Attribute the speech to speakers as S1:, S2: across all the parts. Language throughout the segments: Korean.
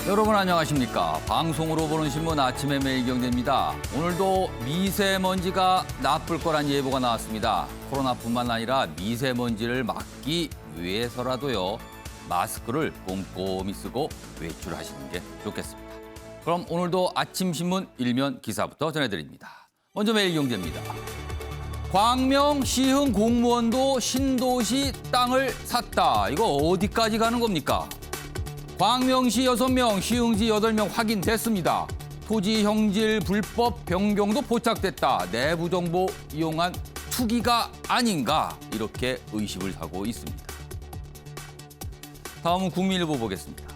S1: 여러분 안녕하십니까. 방송으로 보는 신문 아침의 매일경제입니다. 오늘도 미세먼지가 나쁠 거란 예보가 나왔습니다. 코로나뿐만 아니라 미세먼지를 막기 위해서라도요. 마스크를 꼼꼼히 쓰고 외출하시는 게 좋겠습니다. 그럼 오늘도 아침 신문 일면 기사부터 전해드립니다. 먼저 매일경제입니다. 광명 시흥 공무원도 신도시 땅을 샀다. 이거 어디까지 가는 겁니까? 광명시 6명, 시흥시 8명 확인됐습니다. 토지 형질 불법 변경도 포착됐다. 내부 정보 이용한 투기가 아닌가 이렇게 의심을 사고 있습니다. 다음은 국민일보 보겠습니다.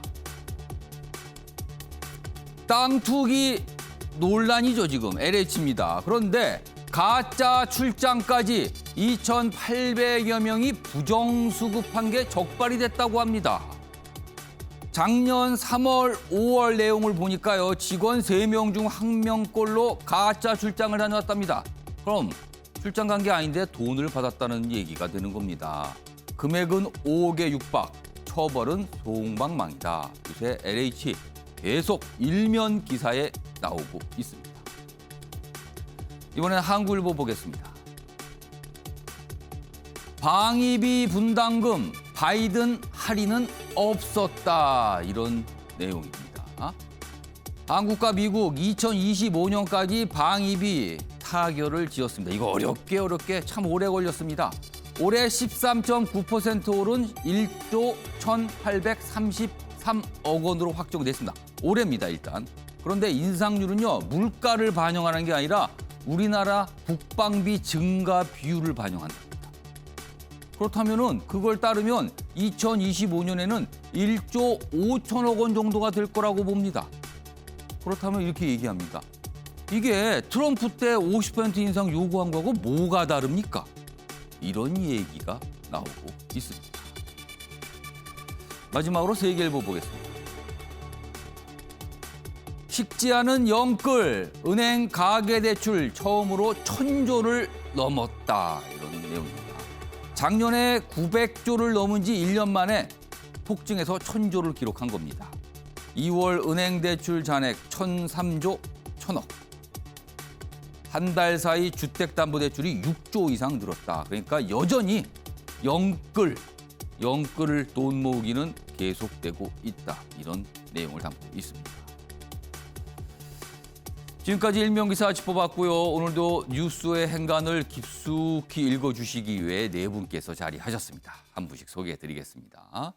S1: 땅 투기 논란이죠, 지금. LH입니다. 그런데 가짜 출장까지 2,800여 명이 부정수급한 게 적발이 됐다고 합니다. 작년 3월, 5월 내용을 보니까요. 직원 3명 중 1명꼴로 가짜 출장을 다녀왔답니다. 그럼 출장 간 게 아닌데 돈을 받았다는 얘기가 되는 겁니다. 금액은 5억에 육박, 처벌은 송방망이다. 요새 LH 계속 일면 기사에 나오고 있습니다. 이번엔 한국일보 보겠습니다. 방위비 분담금 바이든 할인은 없었다. 이런 내용입니다. 한국과 미국 2025년까지 방위비 타결을 지었습니다. 이거 어렵게 참 오래 걸렸습니다. 올해 13.9% 오른 1조 1,833억 원으로 확정됐습니다. 올해입니다, 일단. 그런데 인상률은요, 물가를 반영하는 게 아니라 우리나라 국방비 증가 비율을 반영한다. 그렇다면은 그걸 따르면 2025년에는 1조 5천억 원 정도가 될 거라고 봅니다. 그렇다면 이렇게 얘기합니다. 이게 트럼프 때 50% 인상 요구한 거하고 뭐가 다릅니까? 이런 얘기가 나오고 있습니다. 마지막으로 세계일보 보겠습니다. 식지 않은 영끌, 은행 가계대출 처음으로 1,000조를 넘었다. 이런 내용입니다. 작년에 900조를 넘은 지 1년 만에 폭증해서 1,000조를 기록한 겁니다. 2월 은행 대출 잔액 1,003조 1,000억. 한 달 사이 주택담보대출이 6조 이상 늘었다. 그러니까 여전히 영끌을 돈 모으기는 계속되고 있다. 이런 내용을 담고 있습니다. 지금까지 일면기사 짚어봤고요. 오늘도 뉴스의 행간을 깊숙이 읽어주시기 위해 네 분께서 자리하셨습니다. 한 분씩 소개해드리겠습니다.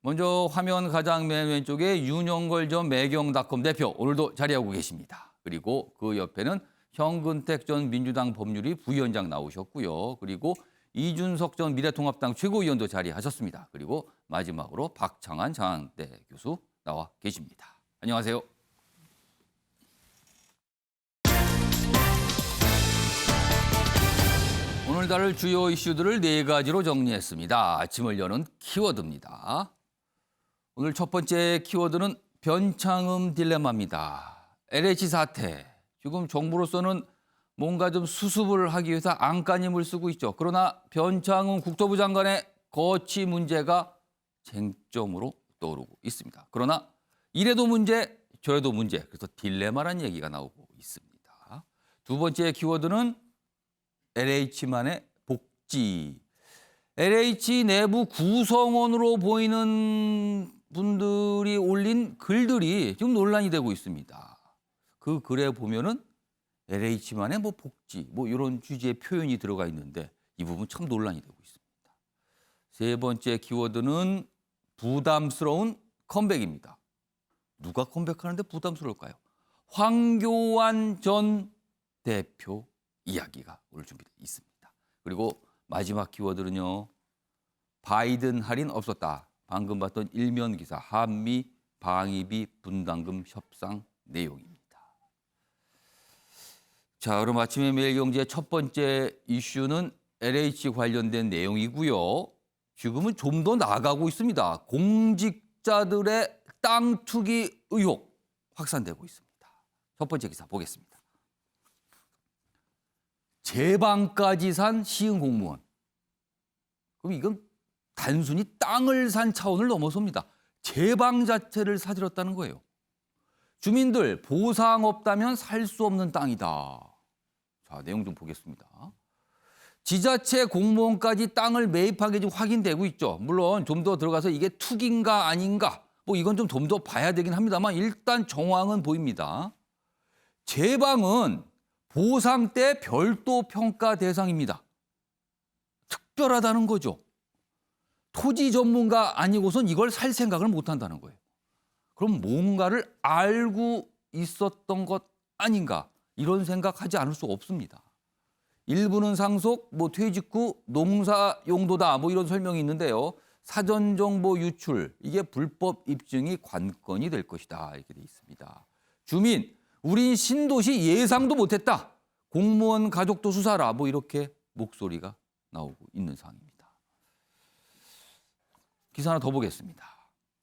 S1: 먼저 화면 가장 맨 왼쪽에 윤영걸 전 매경닷컴 대표, 오늘도 자리하고 계십니다. 그리고 그 옆에는 현근택 전 민주당 법률위 부위원장 나오셨고요. 그리고 이준석 전 미래통합당 최고위원도 자리하셨습니다. 그리고 마지막으로 박창한 장대 교수 나와 계십니다. 안녕하세요. 오늘 다룰 주요 이슈들을 네 가지로 정리했습니다. 아침을 여는 키워드입니다. 오늘 첫 번째 키워드는 변창흠 딜레마입니다. LH 사태. 지금 정부로서는 뭔가 좀 수습을 하기 위해서 안간힘을 쓰고 있죠. 그러나 변창흠 국토부 장관의 거취 문제가 쟁점으로 떠오르고 있습니다. 그러나 이래도 문제, 저래도 문제. 그래서 딜레마란 얘기가 나오고 있습니다. 두 번째 키워드는 LH만의 복지. LH 내부 구성원으로 보이는 분들이 올린 글들이 지금 논란이 되고 있습니다. 그 글에 보면은 LH만의 복지, 이런 취지의 표현이 들어가 있는데 이 부분 참 논란이 되고 있습니다. 세 번째 키워드는 부담스러운 컴백입니다. 누가 컴백하는데 부담스러울까요? 황교안 전 대표 이야기가 오늘 준비되어 있습니다. 그리고 마지막 키워드는요. 바이든 할인 없었다. 방금 봤던 일면 기사 한미 방위비 분담금 협상 내용입니다. 자, 그럼 아침의 매일경제 첫 번째 이슈는 LH 관련된 내용이고요. 지금은 좀 더 나아가고 있습니다. 공직자들의 땅 투기 의혹 확산되고 있습니다. 첫 번째 기사 보겠습니다. 제 방까지 산 시흥 공무원. 그럼 이건 단순히 땅을 산 차원을 넘어섭니다. 제 방 자체를 사들였다는 거예요. 주민들 보상 없다면 살 수 없는 땅이다. 자, 내용 좀 보겠습니다. 지자체 공무원까지 땅을 매입한 게 지금 확인되고 있죠. 물론 좀 더 들어가서 이게 투기인가 아닌가 뭐 이건 좀 더 봐야 되긴 합니다만 일단 정황은 보입니다. 제 방은 보상 때 별도 평가 대상입니다. 특별하다는 거죠. 토지 전문가 아니고선 이걸 살 생각을 못 한다는 거예요. 그럼 뭔가를 알고 있었던 것 아닌가 이런 생각하지 않을 수 없습니다. 일부는 상속, 퇴직 후 농사 용도다 이런 설명이 있는데요. 사전 정보 유출 이게 불법 입증이 관건이 될 것이다 이렇게 돼 있습니다. 주민 우린 신도시 예상도 못했다. 공무원 가족도 수사라 이렇게 목소리가 나오고 있는 상황입니다. 기사 하나 더 보겠습니다.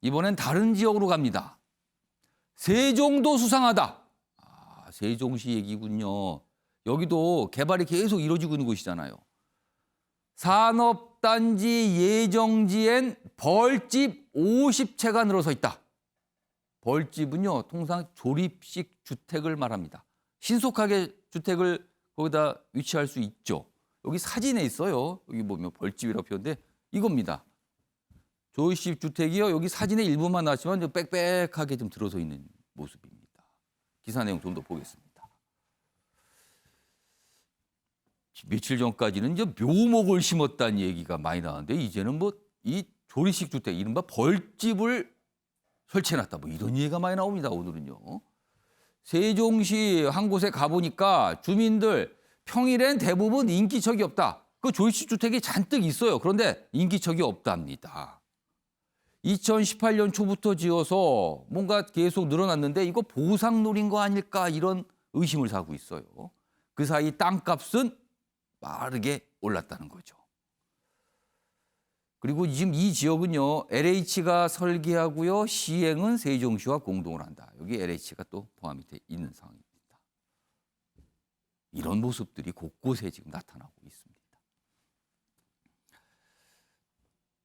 S1: 이번엔 다른 지역으로 갑니다. 세종도 수상하다. 세종시 얘기군요. 여기도 개발이 계속 이루어지고 있는 곳이잖아요. 산업단지 예정지엔 벌집 50채가 늘어서 있다. 벌집은요, 통상 조립식 주택을 말합니다. 신속하게 주택을 거기다 위치할 수 있죠. 여기 사진에 있어요. 여기 보면 벌집이라고 표현돼 이겁니다. 조립식 주택이요. 여기 사진의 일부만 나왔지만 빽빽하게 좀 들어서 있는 모습입니다. 기사 내용 좀 더 보겠습니다. 며칠 전까지는 이제 묘목을 심었다는 얘기가 많이 나왔는데 이제는 이 조립식 주택 이른바 벌집을 설치해놨다 이런 얘기가 많이 나옵니다. 오늘은요. 세종시 한 곳에 가보니까 주민들 평일엔 대부분 인기척이 없다. 그 조립식 주택이 잔뜩 있어요. 그런데 인기척이 없답니다. 2018년 초부터 지어서 뭔가 계속 늘어났는데 이거 보상놀이인 거 아닐까 이런 의심을 사고 있어요. 그 사이 땅값은 빠르게 올랐다는 거죠. 그리고 지금 이 지역은요. LH가 설계하고요. 시행은 세종시와 공동을 한다. 여기 LH가 또 포함이 돼 있는 상황입니다. 이런 모습들이 곳곳에 지금 나타나고 있습니다.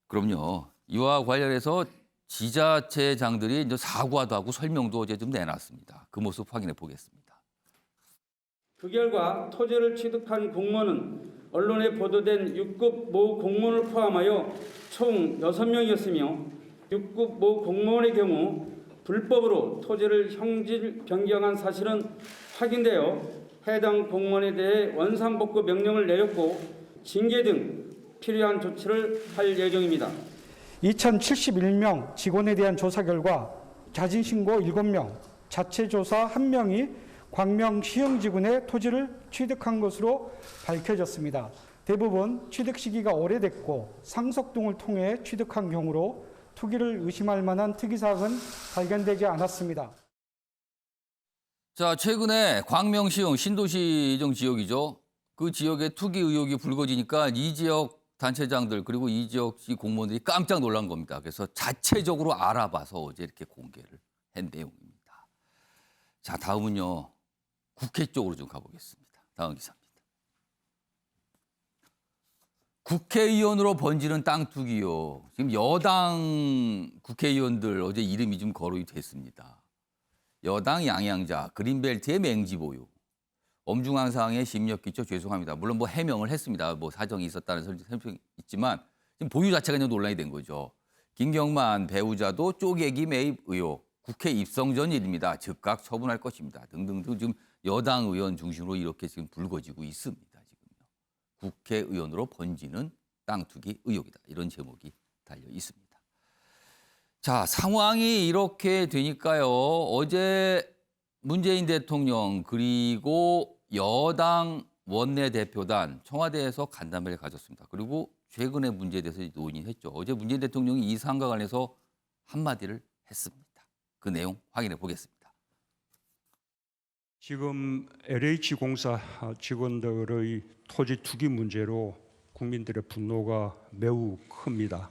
S1: 그럼요. 이와 관련해서 지자체장들이 이제 사과도 하고 설명도 어제 좀 내놨습니다. 그 모습 확인해 보겠습니다.
S2: 그 결과 토지를 취득한 공무원은 언론에 보도된 6급 모 공무원을 포함하여 총 6명이었으며 6급 모 공무원의 경우 불법으로 토지를 형질 변경한 사실은 확인되어 해당 공무원에 대해 원상복구 명령을 내렸고 징계 등 필요한 조치를 할 예정입니다.
S3: 2071명 직원에 대한 조사 결과 자진신고 7명, 자체조사 1명이 광명 시흥지구내 토지를 취득한 것으로 밝혀졌습니다. 대부분 취득 시기가 오래됐고 상속 등을 통해 취득한 경우로 투기를 의심할 만한 특이사항은 발견되지 않았습니다.
S1: 자, 최근에 광명 시흥 신도시 예정 지역이죠. 그 지역에 투기 의혹이 불거지니까 이 지역 단체장들 그리고 이 지역시 공무원들이 깜짝 놀란 겁니다. 그래서 자체적으로 알아봐서 어제 이렇게 공개를 한 내용입니다. 자, 다음은요. 국회 쪽으로 좀 가보겠습니다. 다음 기사입니다. 국회의원으로 번지는 땅 투기요. 지금 여당 국회의원들 어제 이름이 좀 거론이 됐습니다. 여당 양양자, 그린벨트의 맹지 보유. 엄중한 사항에 심력기초 죄송합니다. 물론 해명을 했습니다. 사정이 있었다는 설명이 있지만 지금 보유 자체가 그냥 논란이 된 거죠. 김경만 배우자도 쪼개기 매입 의혹. 국회 입성 전 일입니다. 즉각 처분할 것입니다. 등등등 지금 여당 의원 중심으로 이렇게 지금 불거지고 있습니다. 지금요. 국회의원으로 번지는 땅 투기 의혹이다. 이런 제목이 달려 있습니다. 자, 상황이 이렇게 되니까요. 어제 문재인 대통령 그리고 여당 원내대표단 청와대에서 간담회를 가졌습니다. 그리고 최근의 문제에 대해서 논의했죠. 어제 문재인 대통령이 이 사안과 관해서 한마디를 했습니다. 그 내용 확인해 보겠습니다.
S4: 지금 LH공사 직원들의 토지 투기 문제로 국민들의 분노가 매우 큽니다.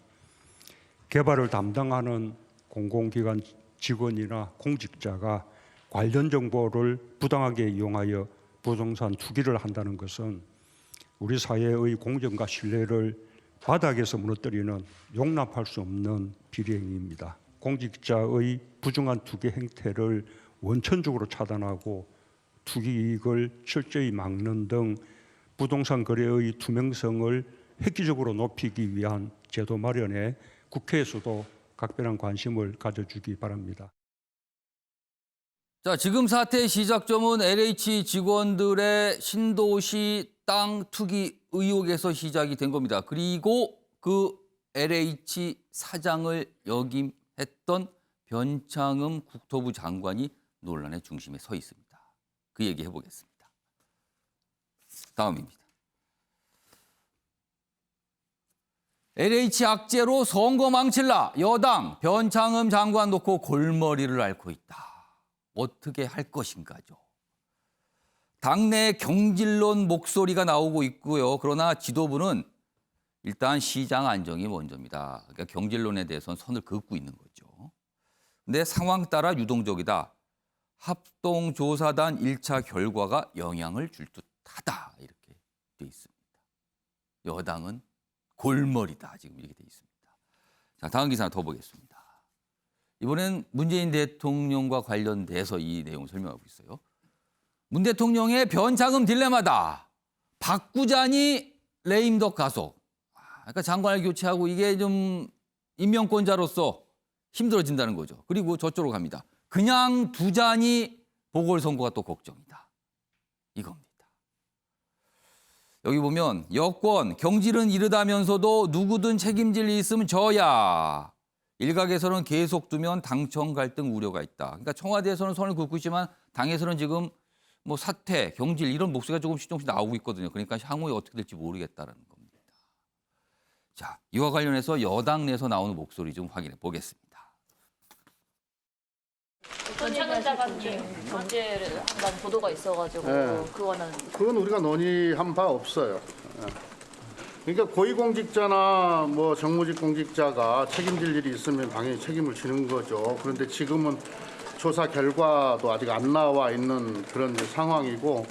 S4: 개발을 담당하는 공공기관 직원이나 공직자가 관련 정보를 부당하게 이용하여 부동산 투기를 한다는 것은 우리 사회의 공정과 신뢰를 바닥에서 무너뜨리는 용납할 수 없는 비리행위입니다. 공직자의 부정한 투기 행태를 원천적으로 차단하고 투기 이익을 철저히 막는 등 부동산 거래의 투명성을 획기적으로 높이기 위한 제도 마련에 국회에서도 각별한 관심을 가져주기 바랍니다.
S1: 자, 지금 사태의 시작점은 LH 직원들의 신도시 땅 투기 의혹에서 시작이 된 겁니다. 그리고 그 LH 사장을 역임했던 변창흠 국토부 장관이 논란의 중심에 서 있습니다. 그 얘기 해보겠습니다. 다음입니다. LH 악재로 선거 망칠라 여당 변창흠 장관 놓고 골머리를 앓고 있다. 어떻게 할 것인가죠. 당내 경질론 목소리가 나오고 있고요. 그러나 지도부는 일단 시장 안정이 먼저입니다. 그러니까 경질론에 대해서는 선을 긋고 있는 거죠. 근데 상황 따라 유동적이다. 합동조사단 1차 결과가 영향을 줄 듯하다. 이렇게 돼 있습니다. 여당은 골머리다. 지금 이렇게 돼 있습니다. 자, 다음 기사 더 보겠습니다. 이번엔 문재인 대통령과 관련돼서 이 내용을 설명하고 있어요. 문 대통령의 변창흠 딜레마다. 바꾸자니 레임덕 가속. 그러니까 장관을 교체하고 이게 좀 임명권자로서 힘들어진다는 거죠. 그리고 저쪽으로 갑니다. 그냥 두자니 보궐선거가 또 걱정이다. 이겁니다. 여기 보면 여권, 경질은 이르다면서도 누구든 책임질 일 있으면 저야. 일각에서는 계속 두면 당청 갈등 우려가 있다. 그러니까 청와대에서는 선을 긋고 있지만 당에서는 지금 뭐 사퇴, 경질 이런 목소리가 조금씩 나오고 있거든요. 그러니까 향후에 어떻게 될지 모르겠다는 겁니다. 자, 이와 관련해서 여당 내에서 나오는 목소리 좀 확인해 보겠습니다.
S5: 변창흠 장관님 경제를 한다는 보도가 있어가지고
S6: 네. 그건 우리가 논의한 바 없어요. 예. 그러니까 고위공직자나 뭐 정무직 공직자가 책임질 일이 있으면 당연히 책임을 지는 거죠. 그런데 지금은 조사 결과도 아직 안 나와 있는 그런 상황이고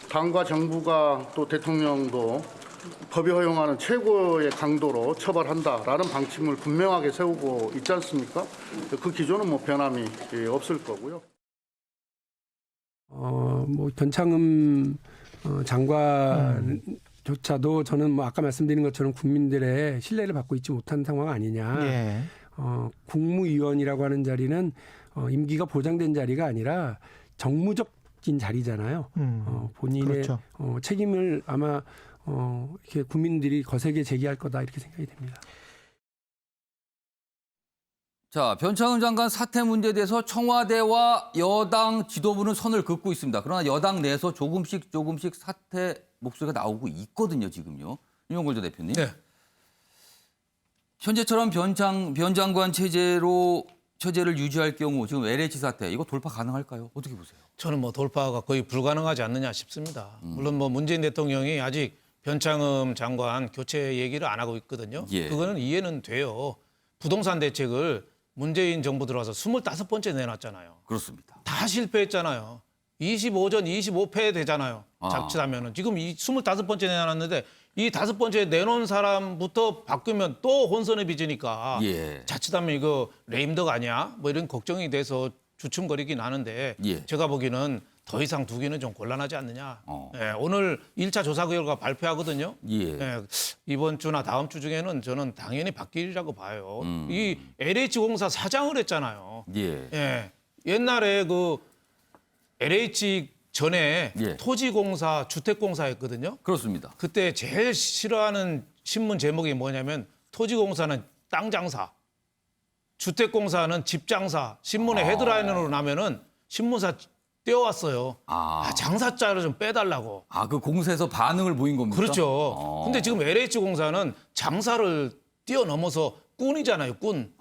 S6: 당과 정부가 또 대통령도 법이 허용하는 최고의 강도로 처벌한다라는 방침을 분명하게 세우고 있지 않습니까? 그 기조는 뭐 변함이 없을 거고요.
S7: 뭐 변창흠 장관조차도 저는 뭐 아까 말씀드린 것처럼 국민들의 신뢰를 받고 있지 못한 상황 아니냐.
S8: 예.
S7: 국무위원이라고 하는 자리는 임기가 보장된 자리가 아니라 정무적인 자리잖아요. 본인의
S8: 그렇죠.
S7: 책임을 아마 이렇게 국민들이 거세게 제기할 거다 이렇게 생각이 됩니다.
S1: 자, 변창흠 장관 사퇴 문제에 대해서 청와대와 여당 지도부는 선을 긋고 있습니다. 그러나 여당 내에서 조금씩 사퇴 목소리가 나오고 있거든요, 지금요. 윤용골조 대표님.
S8: 네.
S1: 현재처럼 변 장관 체제를 유지할 경우 지금 LH 사태 이거 돌파 가능할까요? 어떻게 보세요?
S8: 저는 뭐 돌파가 거의 불가능하지 않느냐 싶습니다. 물론 뭐 문재인 대통령이 아직 변창흠 장관 교체 얘기를 안 하고 있거든요.
S1: 예.
S8: 그거는 이해는 돼요. 부동산 대책을 문재인 정부 들어와서 25번째 내놨잖아요.
S1: 그렇습니다.
S8: 다 실패했잖아요. 25전 25패 되잖아요.
S1: 아.
S8: 자칫하면은 지금 이 25번째 내놨는데 이 5번째 내놓은 사람부터 바꾸면 또 혼선에 빚으니까
S1: 예.
S8: 자칫하면 이거 레임덕 아니야? 뭐 이런 걱정이 돼서 주춤거리긴 하는데
S1: 예.
S8: 제가 보기에는 더 이상 두기는 좀 곤란하지 않느냐.
S1: 어.
S8: 예, 오늘 1차 조사 결과 발표하거든요.
S1: 예.
S8: 예, 이번 주나 다음 주 중에는 저는 당연히 바뀌리라고 봐요.
S1: 음.
S8: 이 LH공사 사장을 했잖아요.
S1: 예.
S8: 예, 옛날에 그 LH 전에
S1: 예.
S8: 토지공사, 주택공사였거든요.
S1: 그렇습니다.
S8: 그때 제일 싫어하는 신문 제목이 뭐냐면 토지공사는 땅 장사, 주택공사는 집 장사. 신문에 헤드라인으로 나면은 신문사 떼어왔어요. 장사자를 좀 빼달라고.
S1: 그 공사에서 반응을 보인 겁니까?
S8: 그렇죠. 근데 지금 LH공사는 장사를 뛰어넘어서 꾼이잖아요, 꾼.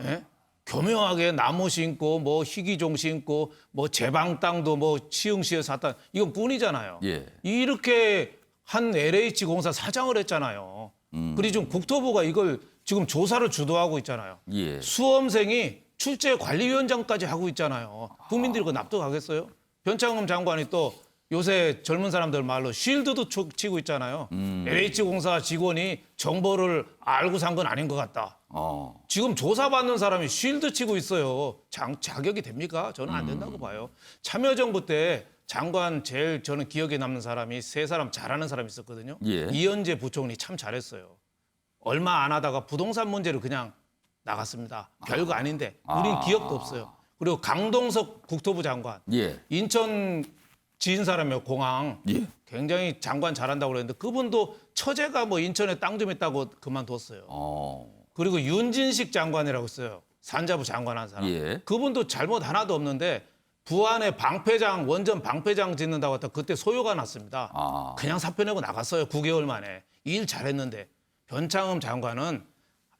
S8: 예? 교묘하게 나무 심고 뭐 희귀종 심고 뭐 제방 땅도 뭐 시흥시에 샀다. 이건 꾼이잖아요.
S1: 예.
S8: 이렇게 한 LH공사 사장을 했잖아요. 그리고 지금 국토부가 이걸 지금 조사를 주도하고 있잖아요.
S1: 예.
S8: 수험생이 출제관리위원장까지 하고 있잖아요. 국민들이 그거 납득하겠어요? 변창흠 장관이 또 요새 젊은 사람들 말로 쉴드도 치고 있잖아요. LH공사 직원이 정보를 알고 산 건 아닌 것 같다. 지금 조사받는 사람이 쉴드 치고 있어요. 자격이 됩니까? 저는 안 된다고 봐요. 참여정부 때 장관 제일 저는 기억에 남는 사람이 세 사람 잘하는 사람이 있었거든요.
S1: 예.
S8: 이현재 부총리 참 잘했어요. 얼마 안 하다가 부동산 문제로 그냥 나갔습니다. 별거 아닌데 우린 기억도 없어요. 그리고 강동석 국토부 장관.
S1: 예.
S8: 인천 지은 사람이에요. 공항.
S1: 예.
S8: 굉장히 장관 잘한다고 그랬는데 그분도 처제가 뭐 인천에 땅 좀 있다고 그만뒀어요. 그리고 윤진식 장관이라고 있어요. 산자부 장관 한 사람.
S1: 예.
S8: 그분도 잘못 하나도 없는데 부안에 방패장 원전 방패장 짓는다고 했다 그때 소요가 났습니다. 그냥 사표 내고 나갔어요. 9개월 만에. 일 잘했는데 변창흠 장관은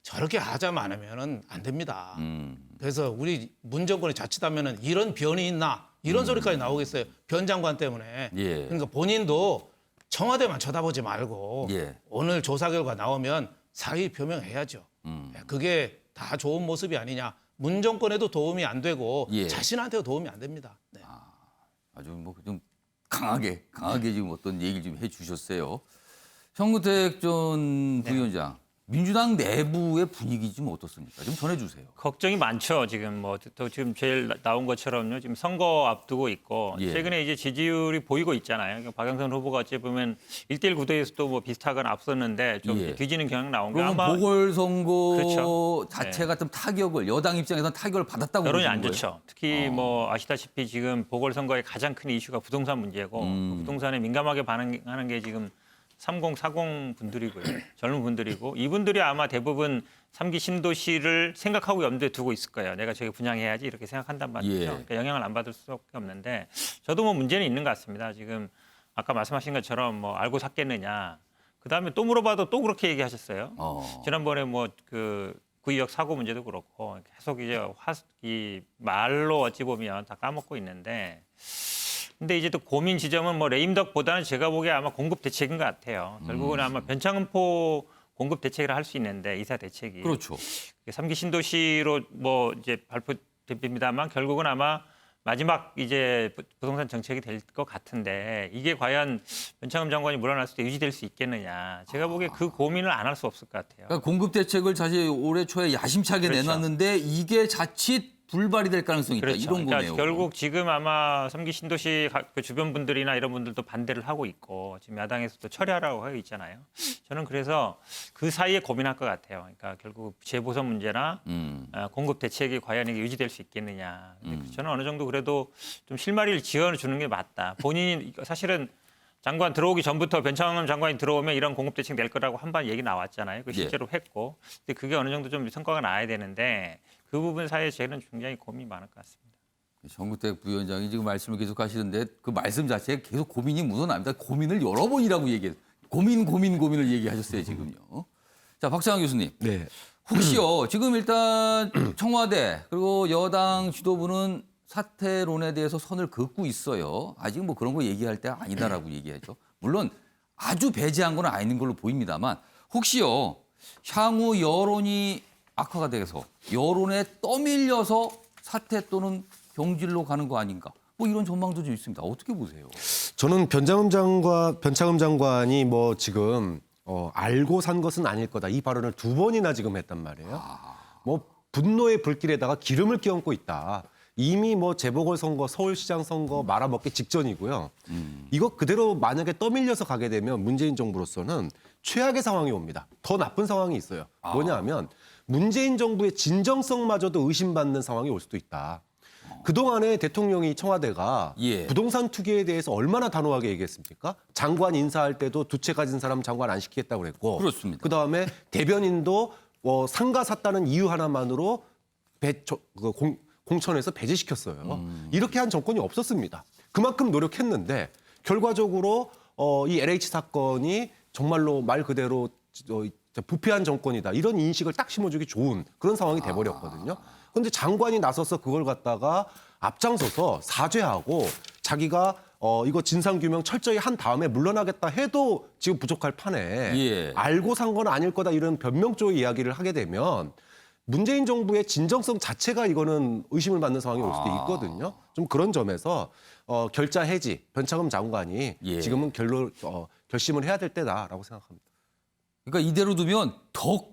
S8: 저렇게 하자만 하면은 안 됩니다. 그래서 우리 문 정권이 자칫하면은 이런 변이 있나 이런 소리까지 나오겠어요. 변 장관 때문에.
S1: 예.
S8: 그러니까 본인도 청와대만 쳐다보지 말고
S1: 예.
S8: 오늘 조사 결과 나오면 사의 표명해야죠. 그게 다 좋은 모습이 아니냐. 문 정권에도 도움이 안 되고
S1: 예.
S8: 자신한테도 도움이 안 됩니다. 네.
S1: 아주 뭐 좀 강하게 지금 어떤 얘기를 좀 해주셨어요. 정우택 전 부위원장, 민주당 내부의 분위기 좀 어떻습니까? 좀 전해주세요.
S9: 걱정이 많죠. 지금 뭐 또 지금 제일 나온 것처럼요. 지금 선거 앞두고 있고
S1: 예.
S9: 최근에 이제 지지율이 보이고 있잖아요. 그러니까 박영선 후보가 어찌 보면 1대1 구도에서도 뭐 비슷하거나 앞섰는데 좀
S1: 예.
S9: 뒤지는 경향 나온 거
S1: 그러면
S9: 아마
S1: 보궐선거
S9: 그렇죠.
S1: 자체가 좀 타격을 여당 입장에서는 타격을 받았다고
S9: 여론이
S1: 보시는
S9: 안
S1: 거예요?
S9: 좋죠. 특히 뭐 아시다시피 지금 보궐선거의 가장 큰 이슈가 부동산 문제고 그 부동산에 민감하게 반응하는 게 지금 30, 40 분들이고요. 젊은 분들이고 이분들이 아마 대부분 3기 신도시를 생각하고 염두에 두고 있을 거예요. 내가 저기 분양해야지 이렇게 생각한단 말이죠.
S1: 예.
S9: 그러니까 영향을 안 받을 수밖에 없는데 저도 뭐 문제는 있는 것 같습니다. 지금 아까 말씀하신 것처럼 뭐 알고 샀겠느냐. 그다음에 또 물어봐도 또 그렇게 얘기하셨어요. 지난번에 뭐 그 구의역 사고 문제도 그렇고 계속 이제 이 말로 어찌 보면 다 까먹고 있는데 근데 이제 또 고민 지점은 뭐 레임덕보다는 제가 보기에 아마 공급 대책인 것 같아요. 결국은 아마 변창흠포 공급 대책이라 할 수 있는데 이사 대책이.
S1: 그렇죠.
S9: 3기 신도시로 뭐 이제 발표됩니다만 결국은 아마 마지막 이제 부동산 정책이 될 것 같은데 이게 과연 변창흠 장관이 물러났을 때 유지될 수 있겠느냐. 제가 보기에 그 고민을 안 할 수 없을 것 같아요.
S1: 그러니까 공급 대책을 사실 올해 초에 야심차게
S9: 그렇죠.
S1: 내놨는데 이게 자칫 불발이 될 가능성이 있다.
S9: 그렇죠.
S1: 이런 거네요.
S9: 그러니까 결국 지금 아마 3기 신도시 그 주변 분들이나 이런 분들도 반대를 하고 있고 지금 야당에서도 처리하라고 하고 있잖아요. 저는 그래서 그 사이에 고민할 것 같아요. 그러니까 결국 재보선 문제나 공급 대책이 과연 이게 유지될 수 있겠느냐. 근데 저는 어느 정도 그래도 좀 실마리를 지어주는 게 맞다. 본인이 사실은 장관 들어오기 전부터 변창흠 장관이 들어오면 이런 공급 대책 낼 거라고 한번 얘기 나왔잖아요. 그 실제로 했고. 근데 그게 어느 정도 좀 성과가 나야 되는데 그 부분 사이에 저는 굉장히 고민이 많을 것 같습니다.
S1: 정우택 부위원장이 지금 말씀을 계속 하시는데 그 말씀 자체에 계속 고민이 묻어납니다. 고민을 여러 번이라고 얘기해요. 고민을 얘기하셨어요, 지금요. 자, 박상환 교수님.
S7: 네.
S1: 혹시요, 지금 일단 청와대 그리고 여당 지도부는 사퇴론에 대해서 선을 긋고 있어요. 아직 뭐 그런 거 얘기할 때 아니다라고 얘기하죠. 물론 아주 배제한 건 아닌 걸로 보입니다만 혹시요, 향후 여론이 악화가 돼서 여론에 떠밀려서 사퇴 또는 경질로 가는 거 아닌가? 뭐 이런 전망도 좀 있습니다. 어떻게 보세요?
S10: 저는 변창흠 장관이 뭐 지금 알고 산 것은 아닐 거다 이 발언을 2번이나 지금 했단 말이에요. 뭐 분노의 불길에다가 기름을 끼얹고 있다. 이미 뭐 재보궐선거, 서울시장 선거 말아먹기 직전이고요. 이거 그대로 만약에 떠밀려서 가게 되면 문재인 정부로서는 최악의 상황이 옵니다. 더 나쁜 상황이 있어요. 뭐냐 하면 문재인 정부의 진정성마저도 의심받는 상황이 올 수도 있다. 그동안에 대통령이 청와대가
S1: 예.
S10: 부동산 투기에 대해서 얼마나 단호하게 얘기했습니까? 장관 인사할 때도 두 채 가진 사람 장관 안 시키겠다고 그랬고
S1: 그렇습니다.
S10: 그다음에 대변인도 상가 샀다는 이유 하나만으로 공천에서 배제시켰어요. 이렇게 한 정권이 없었습니다. 그만큼 노력했는데 결과적으로 이 LH 사건이 정말로 말 그대로 부패한 정권이다. 이런 인식을 딱 심어주기 좋은 그런 상황이 돼버렸거든요. 그런데 장관이 나서서 그걸 갖다가 앞장서서 사죄하고 자기가 이거 진상규명 철저히 한 다음에 물러나겠다 해도 지금 부족할 판에
S1: 예.
S10: 알고 산 건 아닐 거다 이런 변명조의 이야기를 하게 되면 문재인 정부의 진정성 자체가 이거는 의심을 받는 상황이 올 수도 있거든요. 좀 그런 점에서 결자 해지, 변창흠 장관이
S1: 예.
S10: 지금은 결심을 해야 될 때다라고 생각합니다.
S1: 그러니까 이대로 두면 더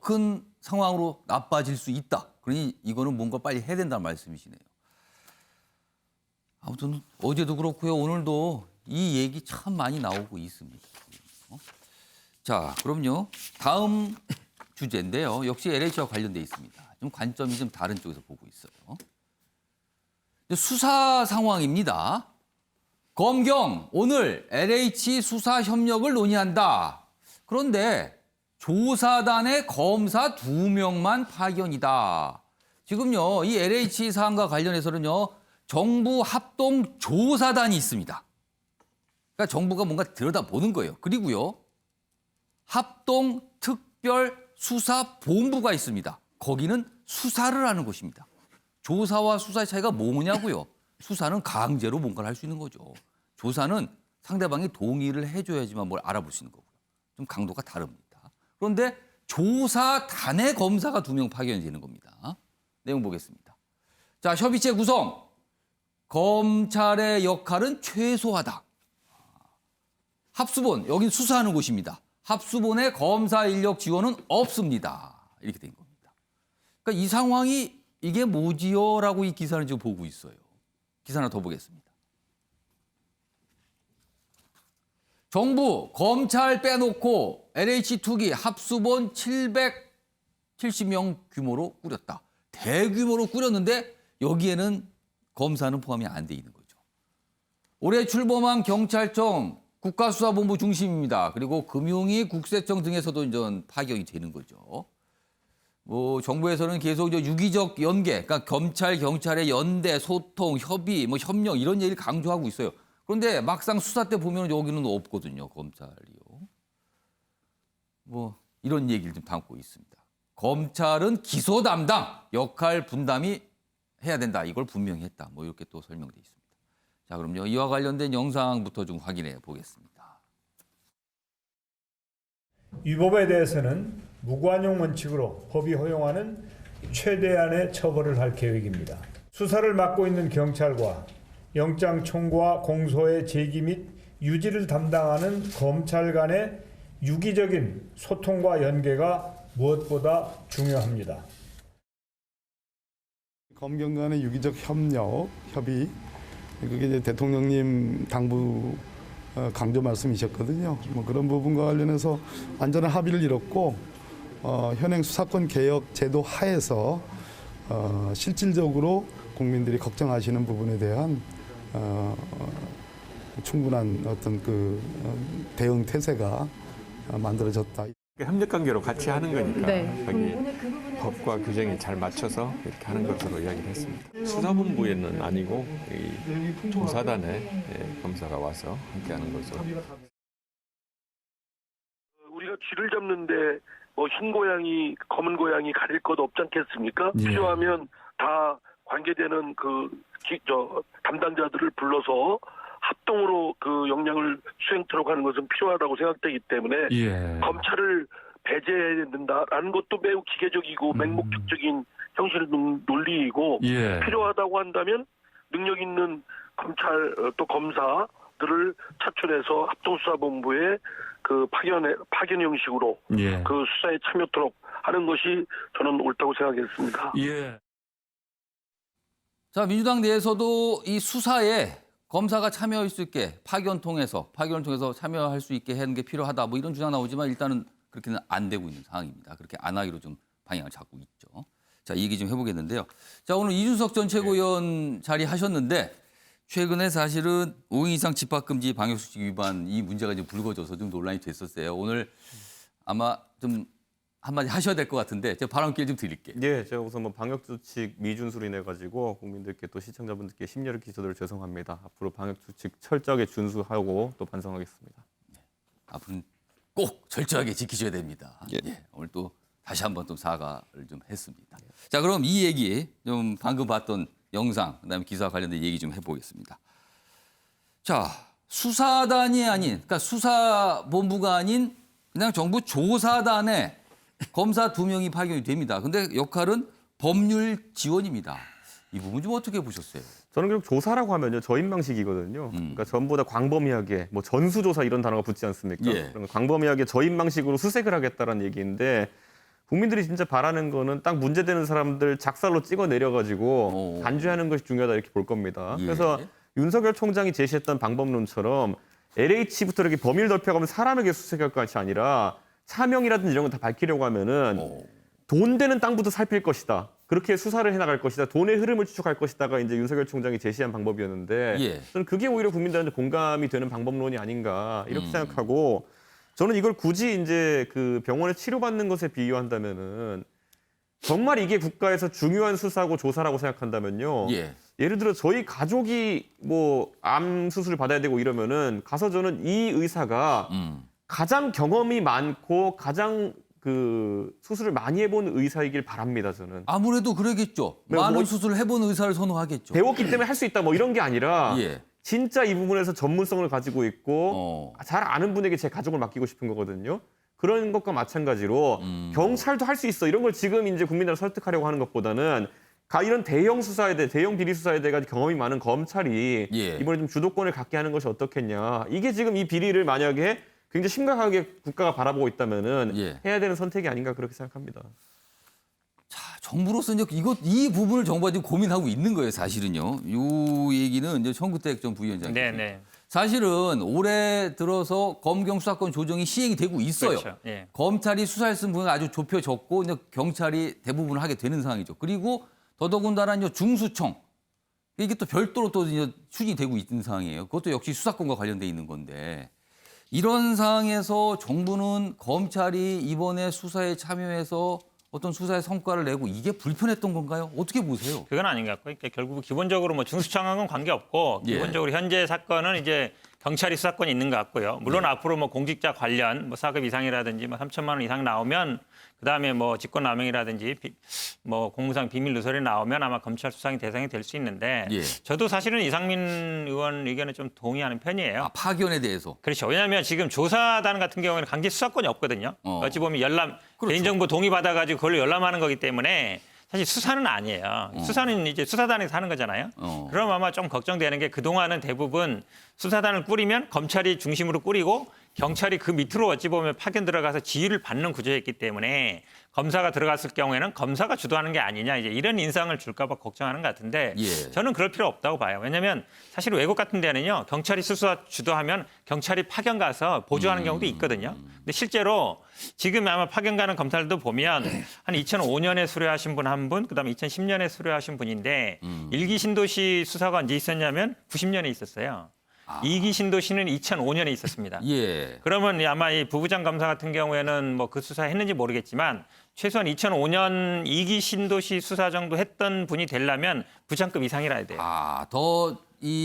S1: 큰 상황으로 나빠질 수 있다. 그러니 이거는 뭔가 빨리 해야 된다는 말씀이시네요. 아무튼 어제도 그렇고요. 오늘도 이 얘기 참 많이 나오고 있습니다. 자, 그럼요. 다음 주제인데요. 역시 LH와 관련돼 있습니다. 좀 관점이 좀 다른 쪽에서 보고 있어요. 수사 상황입니다. 검경 오늘 LH 수사 협력을 논의한다. 그런데 조사단의 검사 2명만 파견이다. 지금요, 이 LH 사안과 관련해서는요, 정부 합동 조사단이 있습니다. 그러니까 정부가 뭔가 들여다보는 거예요. 그리고요, 합동 특별 수사 본부가 있습니다. 거기는 수사를 하는 곳입니다. 조사와 수사의 차이가 뭐냐고요? 수사는 강제로 뭔가를 할 수 있는 거죠. 조사는 상대방이 동의를 해줘야지만 뭘 알아볼 수 있는 거고요. 좀 강도가 다릅니다. 그런데 조사단의 검사가 2명 파견이 되는 겁니다. 내용 보겠습니다. 자, 협의체 구성. 검찰의 역할은 최소화다. 합수본, 여긴 수사하는 곳입니다. 합수본의 검사 인력 지원은 없습니다. 이렇게 된 겁니다. 그러니까 이 상황이 이게 뭐지요? 라고 이 기사를 지금 보고 있어요. 기사 하나 더 보겠습니다. 정부, 검찰 빼놓고 LH2기 합수본 770명 규모로 꾸렸다. 대규모로 꾸렸는데 여기에는 검사는 포함이 안 돼 있는 거죠. 올해 출범한 경찰청 국가수사본부 중심입니다. 그리고 금융위, 국세청 등에서도 이제 파견이 되는 거죠. 뭐 정부에서는 계속 유기적 연계, 그러니까 검찰, 경찰의 연대, 소통, 협의, 뭐 협력 이런 얘기를 강조하고 있어요. 그런데 막상 수사 때 보면 여기는 없거든요, 검찰이요. 뭐 이런 얘기를 좀 담고 있습니다. 검찰은 기소 담당, 역할 분담이 해야 된다. 이걸 분명히 했다. 뭐 이렇게 또 설명돼 있습니다. 자, 그럼요. 이와 관련된 영상부터 좀 확인해 보겠습니다.
S11: 위법에 대해서는 무관용 원칙으로 법이 허용하는 최대한의 처벌을 할 계획입니다. 수사를 맡고 있는 경찰과 영장 청구와 공소의 제기 및 유지를 담당하는 검찰 간의 유기적인 소통과 연계가 무엇보다 중요합니다.
S12: 검경 간의 유기적 협력, 협의, 그게 이제 대통령님 당부 강조 말씀이셨거든요. 뭐 그런 부분과 관련해서 완전한 합의를 이뤘고 현행 수사권 개혁 제도 하에서 실질적으로 국민들이 걱정하시는 부분에 대한 충분한 어떤 그 대응 태세가 만들어졌다.
S13: 협력 관계로 같이 하는 거니까
S5: 네.
S13: 거기 법과 규정에 잘 맞춰서 이렇게 하는 것으로 이야기를 했습니다. 수사본부에는 아니고 이 조사단에 검사가 와서 함께하는 거죠.
S14: 우리가 쥐를 잡는데 뭐 흰 고양이, 검은 고양이 가릴 것 없지 않겠습니까?
S13: 예.
S14: 필요하면 다 관계되는 담당자들을 불러서 합동으로 그 역량을 수행토록 하는 것은 필요하다고 생각되기 때문에
S13: 예.
S14: 검찰을 배제해야 된다라는 것도 매우 기계적이고 맹목적인 형식의 논리이고
S13: 예.
S14: 필요하다고 한다면 능력 있는 검찰 또 검사들을 차출해서 합동수사본부에 그 파견 형식으로
S13: 예.
S14: 그 수사에 참여토록 하는 것이 저는 옳다고 생각했습니다.
S13: 예.
S1: 자, 민주당 내에서도 이 수사에 검사가 참여할 수 있게 파견을 통해서 참여할 수 있게 하는 게 필요하다. 뭐 이런 주장 나오지만 일단은 그렇게는 안 되고 있는 상황입니다. 그렇게 안 하기로 좀 방향을 잡고 있죠. 자, 이 얘기 좀 해보겠는데요. 자, 오늘 이준석 전 최고위원 자리하셨는데 최근에 사실은 5인 이상 집합금지 방역수칙 위반 이 문제가 좀 불거져서 좀 논란이 됐었어요. 오늘 아마 좀 한마디 하셔야 될 것 같은데 제가 발언 기회 좀 드릴게요.
S15: 예, 제가 우선 뭐 방역수칙 미준수로 인해 가지고 국민들께 또 시청자분들께 심려를 끼쳐드려 죄송합니다. 앞으로 방역수칙 철저하게 준수하고 또 반성하겠습니다.
S1: 네, 앞으로는 꼭 철저하게 지키셔야 됩니다. 예, 오늘 또 다시 한번 좀 사과를 좀 했습니다. 자, 그럼 이 얘기 좀 방금 봤던 영상, 그다음에 기사와 관련된 얘기 좀 해보겠습니다. 자, 수사단이 아닌, 그러니까 수사본부가 아닌 그냥 정부 조사단의 검사 2명이 파견이 됩니다. 근데 역할은 법률 지원입니다. 이 부분 좀 어떻게 보셨어요?
S15: 저는 결국 조사라고 하면요 저인 방식이거든요. 그러니까 전부 다 광범위하게 뭐 전수조사 이런 단어가 붙지 않습니까?
S1: 예.
S15: 그런 광범위하게 저인 방식으로 수색을 하겠다라는 얘기인데 국민들이 진짜 바라는 거는 딱 문제되는 사람들 작살로 찍어 내려가지고 단죄하는 것이 중요하다 이렇게 볼 겁니다.
S1: 예.
S15: 그래서 윤석열 총장이 제시했던 방법론처럼 LH부터 이렇게 범위를 넓혀가면 사람에게 수색할 것이 아니라 차명이라든지 이런 거 다 밝히려고 하면은 돈 되는 땅부터 살필 것이다. 그렇게 수사를 해나갈 것이다. 돈의 흐름을 추적할 것이다가 이제 윤석열 총장이 제시한 방법이었는데
S1: 예.
S15: 저는 그게 오히려 국민들한테 공감이 되는 방법론이 아닌가 이렇게 생각하고 저는 이걸 굳이 이제 그 병원에 치료받는 것에 비유한다면은 정말 이게 국가에서 중요한 수사고 조사라고 생각한다면요.
S1: 예.
S15: 예를 들어 저희 가족이 뭐 암 수술을 받아야 되고 이러면은 가서 저는 이 의사가 가장 경험이 많고 가장 그 수술을 많이 해본 의사이길 바랍니다. 저는.
S1: 아무래도 그러겠죠.
S15: 네,
S1: 많은
S15: 뭐
S1: 수술을 해본 의사를 선호하겠죠.
S15: 배웠기 때문에 할 수 있다 뭐 이런 게 아니라
S1: 예.
S15: 진짜 이 부분에서 전문성을 가지고 있고 잘 아는 분에게 제 가족을 맡기고 싶은 거거든요. 그런 것과 마찬가지로 경찰도 할 수 있어 이런 걸 지금 이제 국민들을 설득하려고 하는 것보다는 이런 대형 수사에 대해 대형 비리 수사에 대해 경험이 많은 검찰이
S1: 예.
S15: 이번에 좀 주도권을 갖게 하는 것이 어떻겠냐. 이게 지금 이 비리를 만약에 굉장히 심각하게 국가가 바라보고 있다면은
S1: 예.
S15: 해야 되는 선택이 아닌가 그렇게 생각합니다.
S1: 정부로서 이제 이 부분을 정부가 지금 고민하고 있는 거예요, 사실은요. 이 얘기는 이제 청구택 전 부위원장님.
S9: 네네.
S1: 사실은 올해 들어서 검경 수사권 조정이 시행이 되고 있어요.
S9: 그렇죠. 예.
S1: 검찰이 수사할 수 있는 부분은 아주 좁혀졌고 이제 경찰이 대부분 하게 되는 상황이죠. 그리고 더더군다나 이제 중수청 이게 또 별도로 또 이제 추진이 되고 있는 상황이에요. 그것도 역시 수사권과 관련돼 있는 건데 이런 상황에서 정부는 검찰이 이번에 수사에 참여해서 어떤 수사의 성과를 내고 이게 불편했던 건가요? 어떻게 보세요?
S9: 그건 아닌 것 같고, 그러니까 결국 기본적으로 뭐 중수청하고는 관계없고
S1: 예.
S9: 기본적으로 현재 사건은 이제 경찰이 수사권이 있는 것 같고요. 물론 앞으로 뭐 공직자 관련 뭐 4급 이상이라든지 뭐 3천만 원 이상 나오면 그다음에 뭐 직권남용이라든지 뭐 공무상 비밀 누설이 나오면 아마 검찰 수사의 대상이 될 수 있는데
S1: 예.
S9: 저도 사실은 이상민 의원 의견에 좀 동의하는 편이에요.
S1: 파견에 대해서.
S9: 그렇죠. 왜냐하면 지금 조사단 같은 경우에는 강제 수사권이 없거든요. 어찌 보면
S1: 그렇죠.
S9: 개인정보 동의받아가지고 그걸로 열람하는 거기 때문에 사실 수사는 아니에요. 수사는 이제 수사단에서 하는 거잖아요. 그럼 아마 좀 걱정되는 게 그동안은 대부분 수사단을 꾸리면 검찰이 중심으로 꾸리고 경찰이 그 밑으로 어찌 보면 파견 들어가서 지휘를 받는 구조였기 때문에 검사가 들어갔을 경우에는 검사가 주도하는 게 아니냐 이제 이런 인상을 줄까 봐 걱정하는 것 같은데
S1: 예.
S9: 저는 그럴 필요 없다고 봐요. 왜냐하면 사실 외국 같은 데는요 경찰이 수사 주도하면 경찰이 파견 가서 보조하는 경우도 있거든요. 근데 실제로 지금 아마 파견 가는 검찰도 보면 한 2005년에 수료하신 분 한 분, 그다음에 2010년에 수료하신 분인데 일기 신도시 수사가 언제 있었냐면 90년에 있었어요. 2기 신도시는 2005년에 있었습니다.
S1: 예.
S9: 그러면 아마 이 부부장 검사 같은 경우에는 뭐 그 수사 했는지 모르겠지만 최소한 2005년 2기 신도시 수사 정도 했던 분이 되려면 부장급 이상이라야 돼요.
S1: 뭐랄까,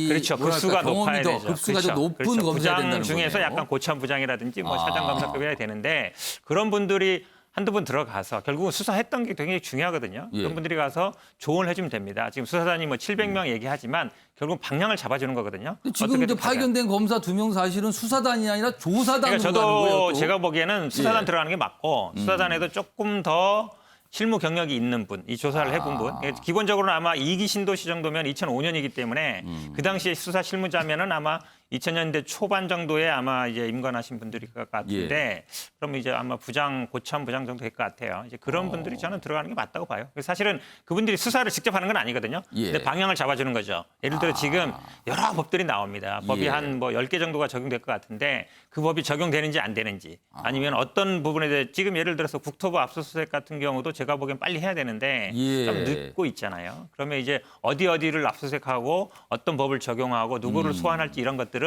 S9: 그렇죠. 급수가
S1: 경험이
S9: 높아야
S1: 더,
S9: 되죠.
S1: 급수가 더
S9: 그렇죠.
S1: 높은
S9: 그렇죠.
S1: 검사야 된다는
S9: 부장 중에서
S1: 거네요.
S9: 약간 고참 부장이라든지 뭐 사장 검사급이어야 되는데 그런 분들이 한두 분 들어가서 결국은 수사했던 게 굉장히 중요하거든요.
S1: 예.
S9: 그런 분들이 가서 조언을 해주면 됩니다. 지금 수사단이 뭐 700명 얘기하지만 결국 방향을 잡아주는 거거든요.
S1: 지금 이제
S9: 어떻게든 가자.
S1: 파견된 검사 2명 사실은 수사단이 아니라 조사단으로
S9: 그러니까
S1: 가는 거예요.
S9: 저도
S1: 또.
S9: 제가 보기에는 수사단
S1: 예.
S9: 들어가는 게 맞고 수사단에도 조금 더 실무 경력이 있는 분, 이 조사를 해본 분. 기본적으로는 아마 2기 신도시 정도면 2005년이기 때문에 그 당시에 수사 실무자면은 아마 2000년대 초반 정도에 아마 이제 임관하신 분들일 것 같은데 그러면 이제 아마 부장, 고참 부장 정도 될 것 같아요. 이제 그런 분들이 저는 들어가는 게 맞다고 봐요. 그래서 사실은 그분들이 수사를 직접 하는 건 아니거든요.
S1: 예.
S9: 근데 방향을 잡아주는 거죠. 예를 들어 지금 여러 법들이 나옵니다. 법이
S1: 예.
S9: 한 뭐 10개 정도가 적용될 것 같은데 그 법이 적용되는지 안 되는지 아니면 어떤 부분에 대해 지금 예를 들어서 국토부 압수수색 같은 경우도 제가 보기엔 빨리 해야 되는데
S1: 예.
S9: 좀 늦고 있잖아요. 그러면 이제 어디를 압수수색하고 어떤 법을 적용하고 누구를 소환할지 이런 것들은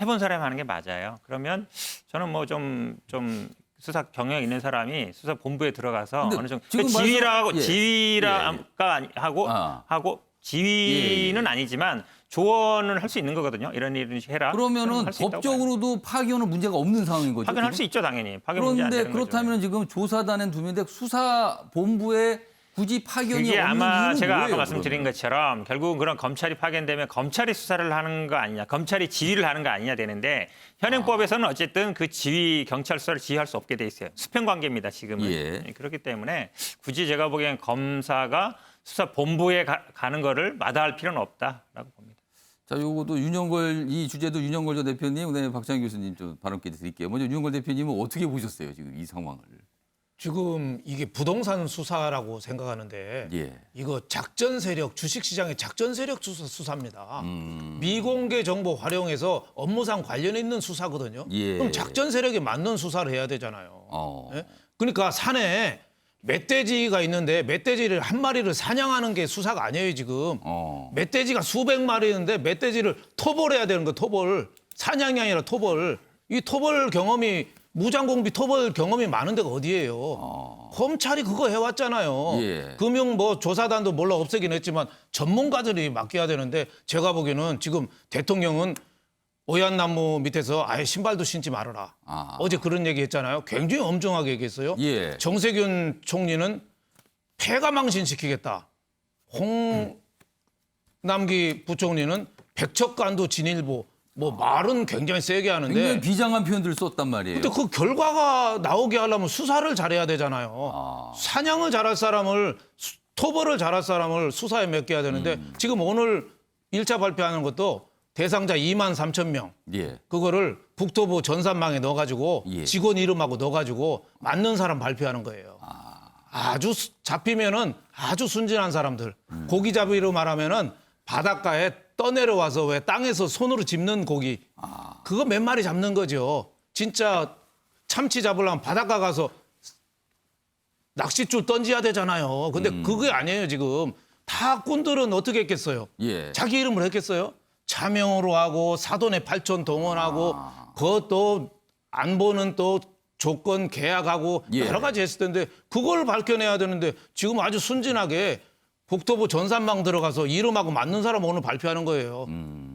S9: 해본 사람이 하는 게 맞아요. 그러면 저는 뭐 좀 수사 경력 있는 사람이 수사 본부에 들어가서
S1: 근데
S9: 어느 정도
S1: 지금
S9: 지휘라고
S1: 예.
S9: 지휘라가 하고 지휘는 아니지만 조언을 할 수 있는 거거든요. 이런 일을 해라.
S1: 그러면은
S9: 할수 있다고 봐요.
S1: 법적으로도 파견은 문제가 없는 상황인 거죠.
S9: 파견할
S1: 지금?
S9: 수 있죠, 당연히. 파견 문제 안
S1: 그런데
S9: 되는 거죠.
S1: 그렇다면 지금 조사단은 2명인데 수사 본부에 굳이 파견이
S9: 그게
S1: 없는
S9: 아마
S1: 이유는
S9: 제가
S1: 뭐예요,
S9: 아까 말씀드린
S1: 그러면?
S9: 것처럼 결국은 그런 검찰이 파견되면 검찰이 수사를 하는 거 아니냐, 검찰이 지휘를 하는 거 아니냐 되는데 현행법에서는 어쨌든 그 지휘 경찰 수사를 지휘할 수 없게 돼 있어요. 수평 관계입니다, 지금은.
S1: 예.
S9: 그렇기 때문에 굳이 제가 보기엔 검사가 수사 본부에 가는 거를 마다할 필요는 없다라고 봅니다.
S1: 자, 요것도 이 주제도 윤영걸 전 대표님, 그다음에 박찬희 교수님 좀 발언 기회 드릴게요. 먼저 윤영걸 대표님은 어떻게 보셨어요, 지금 이 상황을?
S8: 지금 이게 부동산 수사라고 생각하는데
S1: 예.
S8: 이거 작전 세력, 주식시장의 작전 세력 수사입니다. 미공개 정보 활용해서 업무상 관련 있는 수사거든요.
S1: 예.
S8: 그럼 작전 세력에 맞는 수사를 해야 되잖아요. 예? 그러니까 산에 멧돼지가 있는데 멧돼지를 한 마리를 사냥하는 게 수사가 아니에요, 지금. 멧돼지가 수백 마리 있는데 멧돼지를 토벌해야 되는 거, 토벌. 사냥이 아니라 토벌. 이 토벌 경험이 무장공비 토벌 경험이 많은 데가 어디예요? 검찰이 그거 해왔잖아요.
S1: 예.
S8: 금융 조사단도 몰라 없애긴 했지만 전문가들이 맡겨야 되는데 제가 보기에는 지금 대통령은 오얏나무 밑에서 아예 신발도 신지 말아라. 어제 그런 얘기 했잖아요. 굉장히 엄정하게 얘기했어요.
S1: 예.
S8: 정세균 총리는 폐가 망신시키겠다. 홍남기 부총리는 백척간도 진일보. 말은 굉장히 세게 하는데
S1: 굉장히 비장한 표현들을 썼단 말이에요.
S8: 근데 그 결과가 나오게 하려면 수사를 잘해야 되잖아요. 사냥을 잘할 사람을 토벌을 잘할 사람을 수사에 맡겨야 되는데 지금 오늘 1차 발표하는 것도 대상자 2만 3천 명.
S1: 예.
S8: 그거를 국토부 전산망에 넣어가지고 직원 이름하고 넣어가지고 맞는 사람 발표하는 거예요. 아주 잡히면은 아주 순진한 사람들. 고기잡이로 말하면은 바닷가에 떠내려와서 왜 땅에서 손으로 짚는 고기. 그거 몇 마리 잡는 거죠. 진짜 참치 잡으려면 바닷가 가서 낚싯줄 던져야 되잖아요. 근데 그게 아니에요, 지금. 다 꾼들은 어떻게 했겠어요?
S1: 예.
S8: 자기 이름을 했겠어요? 차명으로 하고 사돈의 8촌 동원하고 그것도 안보는 또 조건 계약하고
S1: 예.
S8: 여러 가지 했을 텐데 그걸 밝혀내야 되는데 지금 아주 순진하게 국토부 전산망 들어가서 이름하고 맞는 사람 오늘 발표하는 거예요.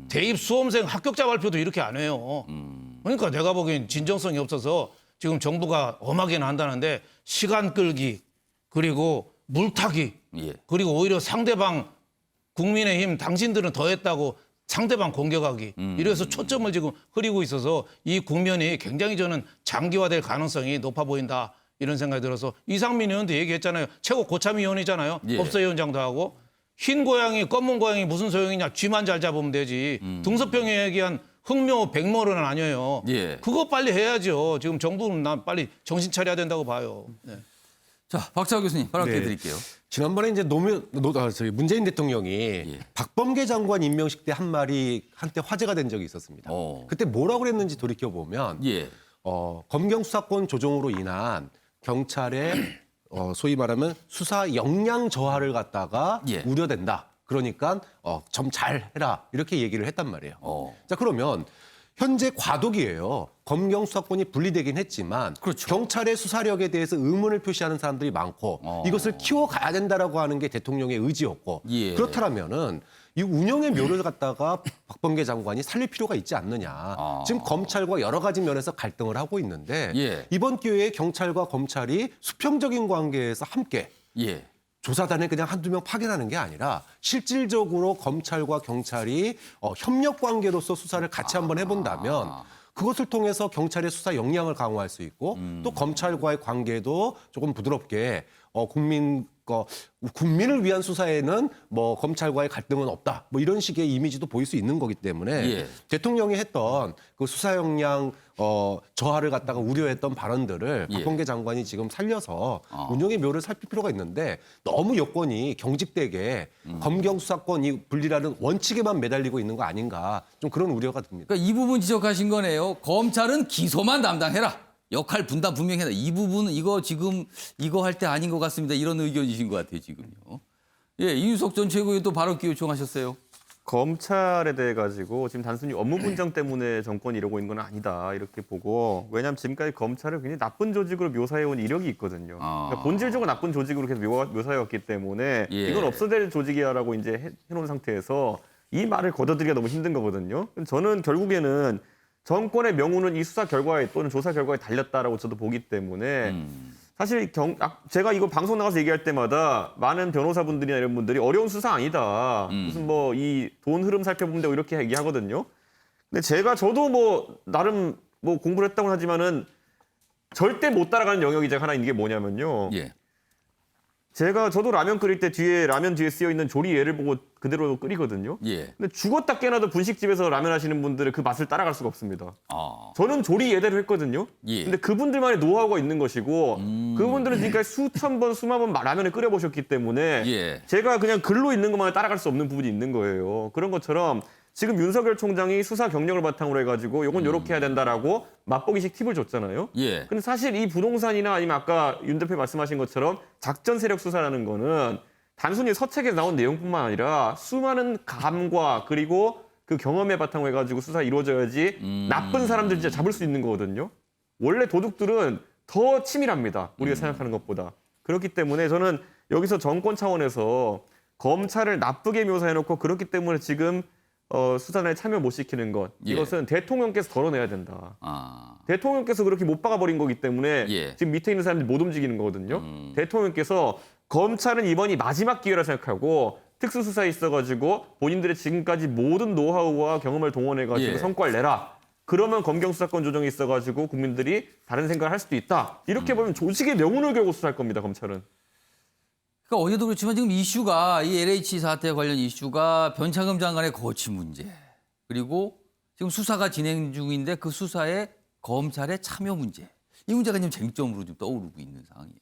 S8: 대입 수험생 합격자 발표도 이렇게 안 해요. 그러니까 내가 보기엔 진정성이 없어서 지금 정부가 엄하게는 한다는데 시간 끌기 그리고 물타기
S1: 예.
S8: 그리고 오히려 상대방 국민의힘 당신들은 더 했다고 상대방 공격하기 이래서 초점을 지금 흐리고 있어서 이 국면이 굉장히 저는 장기화될 가능성이 높아 보인다. 이런 생각이 들어서 이상민 의원도 얘기했잖아요. 최고 고참위원이잖아요.
S1: 예.
S8: 법사위원장도 하고. 흰 고양이 검은 고양이 무슨 소용이냐. 쥐만 잘 잡으면 되지. 등서평에 얘기한 흑묘 백모는 아니에요.
S1: 예.
S8: 그거 빨리 해야죠. 지금 정부는 난 빨리 정신 차려야 된다고 봐요. 네.
S1: 자, 박찬호 교수님 발언 기회 드릴게요.
S10: 지난번에 이제 문재인 대통령이 박범계 장관 임명식 때 한 말이 한때 화제가 된 적이 있었습니다. 그때 뭐라고 그랬는지 돌이켜 보면 검경 수사권 조정으로 인한 경찰의 소위 말하면 수사 역량 저하를 갖다가 우려된다. 그러니까 좀 잘해라 이렇게 얘기를 했단 말이에요. 자 그러면 현재 과도기예요. 검경 수사권이 분리되긴 했지만 경찰의 수사력에 대해서 의문을 표시하는 사람들이 많고 이것을 키워가야 된다라고 하는 게 대통령의 의지였고 그렇다면은 이 운영의 묘를 갖다가 박범계 장관이 살릴 필요가 있지 않느냐. 지금 검찰과 여러 가지 면에서 갈등을 하고 있는데 이번 기회에 경찰과 검찰이 수평적인 관계에서 함께 조사단에 그냥 한두 명 파견하는 게 아니라 실질적으로 검찰과 경찰이 협력 관계로서 수사를 같이 한번 해본다면 그것을 통해서 경찰의 수사 역량을 강화할 수 있고 또 검찰과의 관계도 조금 부드럽게 국민을 위한 수사에는 뭐 검찰과의 갈등은 없다. 뭐 이런 식의 이미지도 보일 수 있는 거기 때문에 대통령이 했던 그 수사 역량 저하를 갖다가 우려했던 발언들을 박범계 장관이 지금 살려서 운영의 묘를 살필 필요가 있는데 너무 여권이 경직되게 검경 수사권 이 분리라는 원칙에만 매달리고 있는 거 아닌가 좀 그런 우려가 듭니다.
S1: 그러니까 이 부분 지적하신 거네요. 검찰은 기소만 담당해라. 역할 분담 분명히 해라. 이 부분은 이거 할 때 아닌 것 같습니다. 이런 의견이신 것 같아요, 지금요. 예, 이준석 전 최고위원 또 발언 기회 요청하셨어요.
S15: 검찰에 대해 가지고 지금 단순히 업무 분장 때문에 정권이 이러고 있는 건 아니다 이렇게 보고 왜냐하면 지금까지 검찰을 굉장히 나쁜 조직으로 묘사해온 이력이 있거든요. 그러니까 본질적으로 나쁜 조직으로 계속 묘사해왔기 때문에 이건 없어야 될 조직이야라고 이제 해놓은 상태에서 이 말을 걷어들이기가 너무 힘든 거거든요. 저는 결국에는 정권의 명운은 이 수사 결과에 또는 조사 결과에 달렸다라고 저도 보기 때문에 사실 제가 이거 방송 나가서 얘기할 때마다 많은 변호사분들이나 이런 분들이 어려운 수사 아니다. 무슨 뭐 이 돈 흐름 살펴보면 되고 이렇게 얘기하거든요. 근데 저도 뭐 나름 뭐 공부를 했다고 하지만은 절대 못 따라가는 영역이 하나 있는 게 뭐냐면요.
S1: 예.
S15: 저도 라면 끓일 때 라면 뒤에 쓰여 있는 조리 예를 보고 그대로 끓이거든요.
S1: 예.
S15: 근데 죽었다 깨나도 분식집에서 라면 하시는 분들은 그 맛을 따라갈 수가 없습니다.
S1: 아.
S15: 저는 조리 예대로 했거든요.
S1: 예.
S15: 근데 그분들만의 노하우가 있는 것이고 그분들은 지금까지 수천 번, 수만 번 라면을 끓여보셨기 때문에
S1: 예.
S15: 제가 그냥 글로 있는 것만 따라갈 수 없는 부분이 있는 거예요. 그런 것처럼 지금 윤석열 총장이 수사 경력을 바탕으로 해가지고 요건 요렇게 해야 된다라고 맛보기식 팁을 줬잖아요.
S1: 예.
S15: 근데 사실 이 부동산이나 아니면 아까 윤 대표 말씀하신 것처럼 작전 세력 수사라는 거는 단순히 서책에 나온 내용뿐만 아니라 수많은 감과 그리고 그 경험에 바탕으로 해가지고 수사 이루어져야지 나쁜 사람들 진짜 잡을 수 있는 거거든요. 원래 도둑들은 더 치밀합니다. 우리가 생각하는 것보다. 그렇기 때문에 저는 여기서 정권 차원에서 검찰을 나쁘게 묘사해놓고 그렇기 때문에 지금 수사단에 참여 못 시키는 것
S1: 예.
S15: 이것은 대통령께서 덜어내야 된다.
S1: 아.
S15: 대통령께서 그렇게 못 박아버린 거기 때문에
S1: 예.
S15: 지금 밑에 있는 사람들이 못 움직이는 거거든요. 대통령께서 검찰은 이번이 마지막 기회라 생각하고 특수수사에 있어가지고 본인들의 지금까지 모든 노하우와 경험을 동원해가지고
S1: 예.
S15: 성과를 내라. 그러면 검경수사권 조정이 있어가지고 국민들이 다른 생각을 할 수도 있다. 이렇게 보면 조직의 명운을 걸고 수사할 겁니다. 검찰은.
S1: 그러니까 어제도 그렇지만 지금 이슈가 이 LH 사태 관련 이슈가 변창흠 장관의 거취 문제 그리고 지금 수사가 진행 중인데 그 수사에 검찰의 참여 문제 이 문제가 지금 쟁점으로 좀 떠오르고 있는 상황이에요.